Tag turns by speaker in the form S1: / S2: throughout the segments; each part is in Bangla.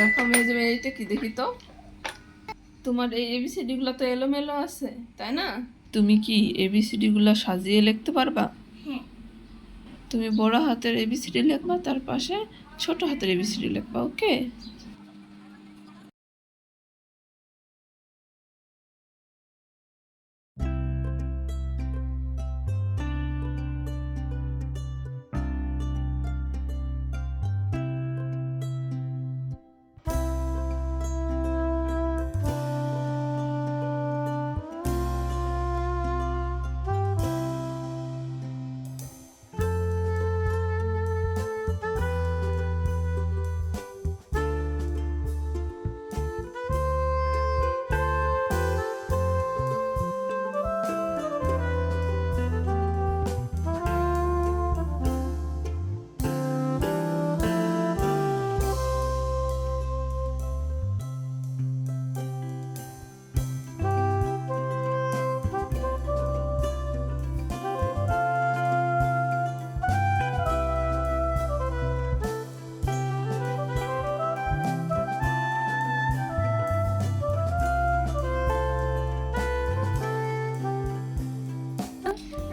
S1: দেখো মেজে এইটা কি দেখি তো, তোমার এই এবিসিডি গুলো তো এলোমেলো আছে, তাই না? তুমি কি এবিসিডি গুলো সাজিয়ে লিখতে পারবা?
S2: হ্যাঁ।
S1: তুমি বড় হাতের এবিসিডি লিখবা, তার পাশে ছোট হাতের এবিসিডি লিখবা, ওকে?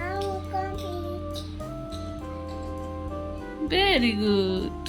S2: I'm complete.
S1: Very good.